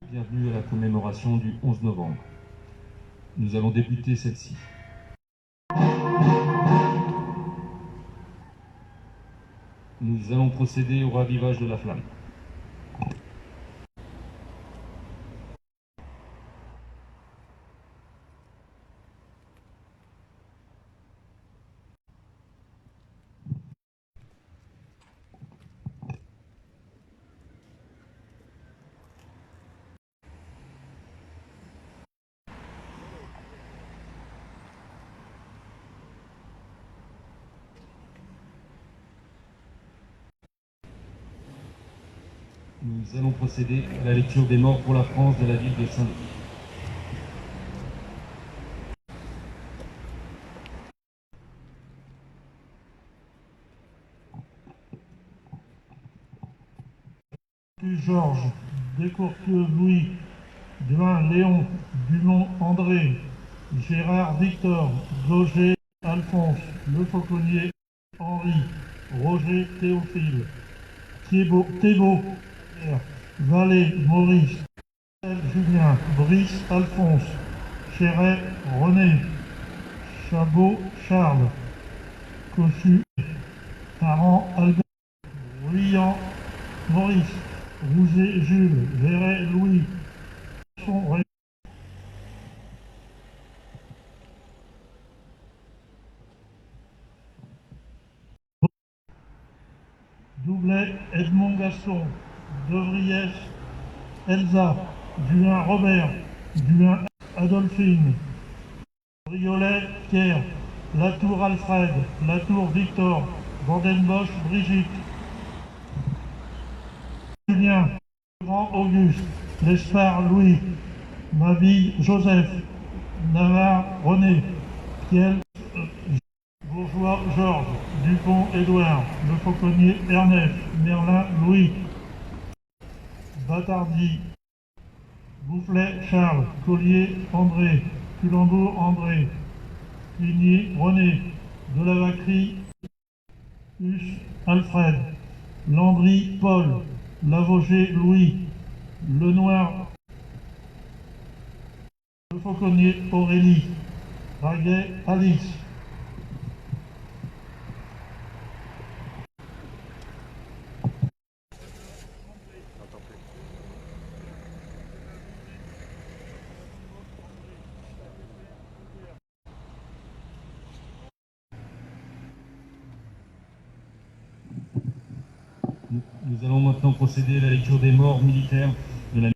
Bienvenue à la commémoration du 11 novembre. Nous allons débuter celle-ci. Nous allons procéder au ravivage de la flamme. Nous allons procéder à la lecture des morts pour la France de la ville de Saint-Denis. Georges, Descourtieux Louis, Duin Léon, Dumont André, Gérard Victor, Gauger Alphonse, Le Fauconnier Henri, Roger Théophile, Thébault, Vallée Maurice, Julien, Brice Alphonse, Chéret René, Chabot Charles, Cossu Parent Albert, Riant Maurice, Rouget Jules, Véret Louis, Doublet Edmond Gaston, Devriès Elsa, Duin Robert, Duin Adolphine, Briolet Pierre, Latour Alfred, Latour Victor, Vandenbosch Brigitte, Julien, Grand Auguste, Lespard Louis, Maville Joseph, Navarre René, Kiel Bourgeois Georges, Dupont Édouard, Le Fauconnier Ernest, Merlin Louis, Batardi, Boufflet Charles, Collier André, Culembourg André, Ligny René, Delavacry Hus Alfred, Landry Paul, Lavauger Louis, Lenoir, Le Fauconnier Aurélie, Raguet Alice. Nous allons maintenant procéder à la lecture des morts militaires de la...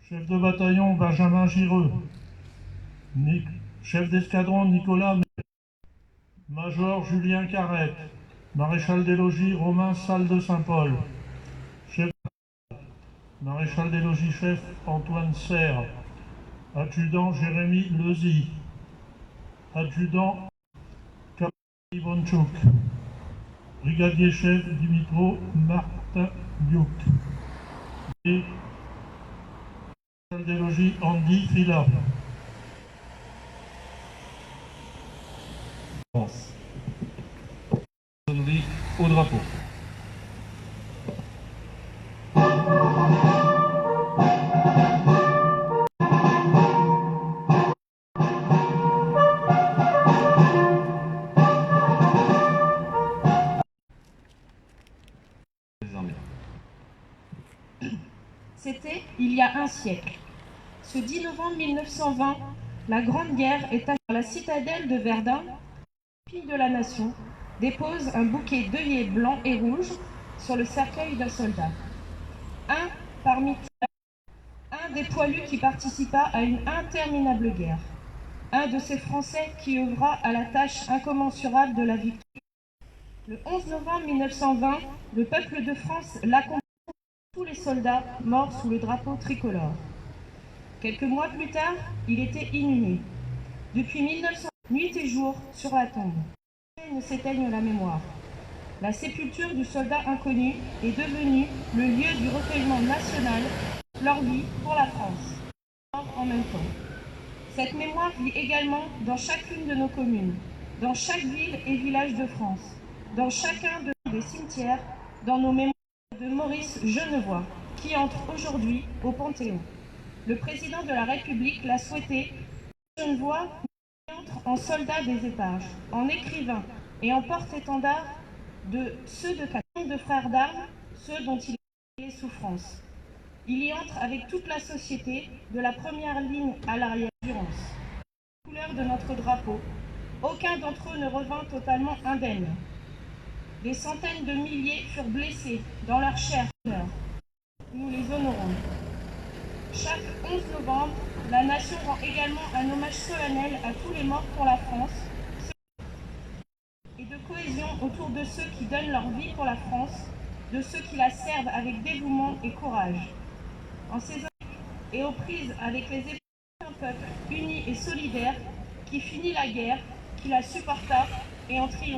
Chef de bataillon Benjamin Gireux, chef d'escadron Nicolas, Major Julien Carrette, maréchal des logis Romain Salle de Saint-Paul, chef maréchal des logis chef Antoine Serre, adjudant Jérémy Lezy, adjudant Ivonchouk, brigadier chef Dimitro Martin Diouk, et maréchal des logis Andy Fila. France. Sonnerie au drapeau. C'était il y a un siècle. Ce 10 novembre 1920, la Grande Guerre est à la citadelle de Verdun. La fille de la nation dépose un bouquet d'œillets blancs et rouges sur le cercueil d'un soldat. Un des poilus qui participa à une interminable guerre. Un de ces Français qui œuvra à la tâche incommensurable de la victoire. Le 11 novembre 1920, le peuple de France l'accompagna. Tous les soldats morts sous le drapeau tricolore. Quelques mois plus tard, il était inhumé. Depuis 1900, nuit et jour sur la tombe. Ne s'éteigne la mémoire. La sépulture du soldat inconnu est devenue le lieu du recueillement national, leur vie pour la France. En même temps. Cette mémoire vit également dans chacune de nos communes, dans chaque ville et village de France, dans chacun des cimetières, dans nos mémoires. de Maurice Genevoix, qui entre aujourd'hui au Panthéon. Le président de la République l'a souhaité. Genevoix entre en soldat des épages, en écrivain et en porte-étendard de ceux de frères d'armes, ceux dont il a les souffrances. Il y entre avec toute la société, de la première ligne à l'arrière d'urance. Couleur de notre drapeau, aucun d'entre eux ne revint totalement indemne. Des centaines de milliers furent blessés dans leur chair. Nous les honorons. Chaque 11 novembre, la nation rend également un hommage solennel à tous les morts pour la France et de cohésion autour de ceux qui donnent leur vie pour la France, de ceux qui la servent avec dévouement et courage. En ces heures et aux prises avec les épreuves d'un peuple uni et solidaire qui finit la guerre, qui la supporta et en triomphe.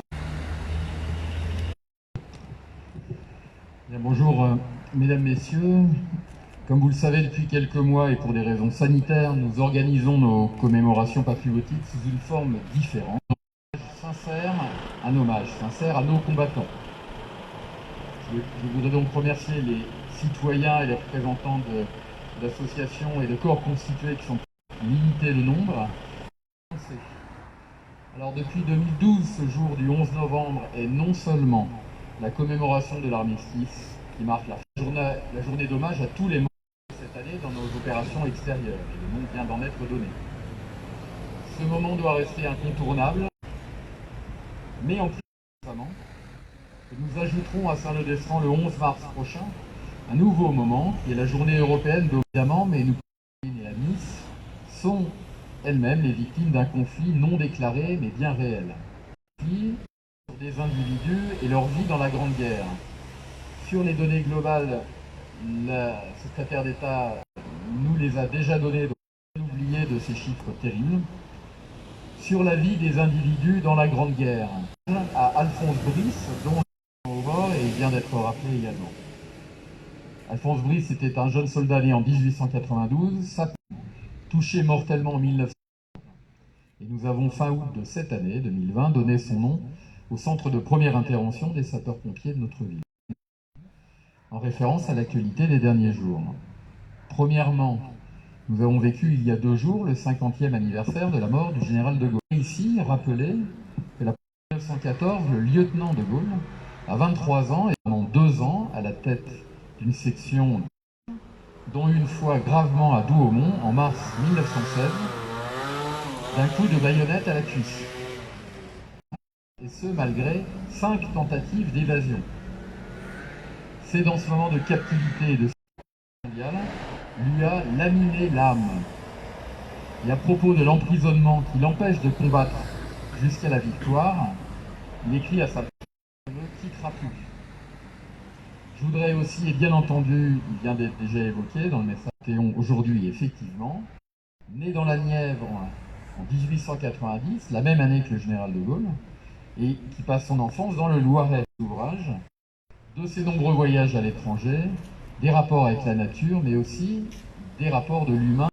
Bien, bonjour, mesdames, messieurs. Comme vous le savez, depuis quelques mois et pour des raisons sanitaires, nous organisons nos commémorations patriotiques sous une forme différente. Un hommage sincère à nos combattants. Je voudrais donc remercier les citoyens et les représentants d'associations et de corps constitués qui sont limités le nombre. Alors depuis 2012, ce jour du 11 novembre est non seulement la commémoration de l'armistice qui marque la journée d'hommage à tous les morts cette année dans nos opérations extérieures, et le nom vient d'en être donné. Ce moment doit rester incontournable, mais en plus récemment, nous ajouterons à Saint-Leu-d'Estran le 11 mars prochain un nouveau moment qui est la journée européenne de diamant, mais nous et à Nice sont elles-mêmes les victimes d'un conflit non déclaré mais bien réel. Sur des individus et leur vie dans la Grande Guerre. Sur les données globales, la secrétaire d'État nous les a déjà données, donc oublié de ces chiffres terribles. Sur la vie des individus dans la Grande Guerre, à Alphonse Brice, dont au bord et il vient d'être rappelé également. Alphonse Brice était un jeune soldat né en 1892, touché mortellement en 1900. Et nous avons fin août de cette année, 2020, donné son nom au centre de première intervention des sapeurs-pompiers de notre ville, en référence à l'actualité des derniers jours. Premièrement, nous avons vécu il y a 2 jours le 50e anniversaire de la mort du général de Gaulle. Ici, rappeler que la 1914, le lieutenant de Gaulle, à 23 ans et pendant 2 ans à la tête d'une section, dont une fois gravement à Douaumont en mars 1916, d'un coup de baïonnette à la cuisse. Et ce, malgré 5 tentatives d'évasion. C'est dans ce moment de captivité et de situation mondiale, lui a laminé l'âme. Et à propos de l'emprisonnement qui l'empêche de combattre jusqu'à la victoire, il écrit à sa femme « ne me quittera plus ». Je voudrais aussi, et bien entendu, il vient d'être déjà évoqué dans le message Théon aujourd'hui, effectivement, né dans la Nièvre en 1890, la même année que le général de Gaulle, et qui passe son enfance dans le Loiret. Ouvrage, de ses nombreux voyages à l'étranger, des rapports avec la nature, mais aussi des rapports de l'humain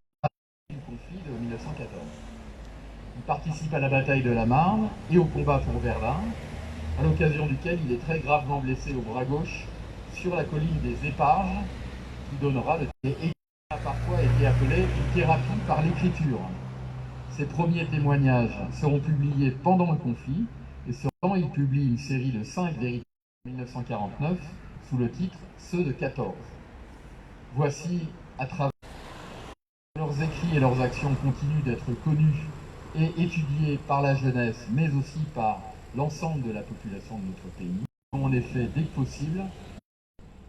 du conflit de 1914. Il participe à la bataille de la Marne et au combat pour Verdun, à l'occasion duquel il est très gravement blessé au bras gauche sur la colline des Éparges, qui donnera le et qui a parfois été appelé une thérapie par l'écriture. Ses premiers témoignages seront publiés pendant le conflit, et surtout il publie une série de 5 vérités en 1949 sous le titre « Ceux de 14 ». Voici, à travers leurs écrits et leurs actions continuent d'être connus et étudiés par la jeunesse, mais aussi par l'ensemble de la population de notre pays. En effet, dès que possible,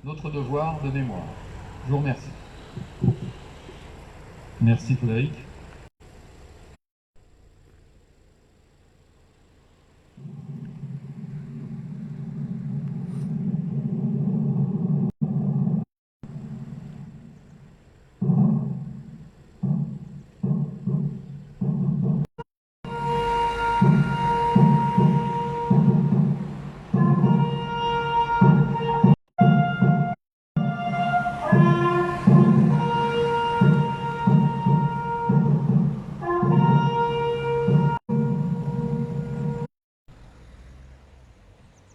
notre devoir de mémoire. Je vous remercie. Merci Frédéric.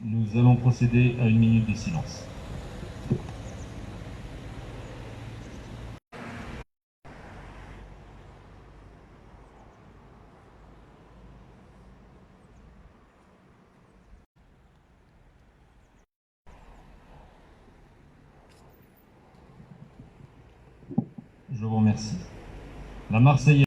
Nous allons procéder à 1 minute de silence. remercie. La Marseillaise.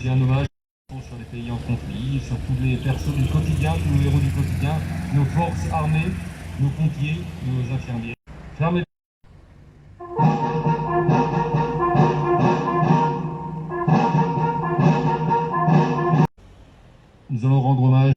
Un hommage sur les pays en conflit, sur tous les persos du quotidien, tous nos héros du quotidien, nos forces armées, nos pompiers, nos infirmiers. Fermez. Nous allons rendre hommage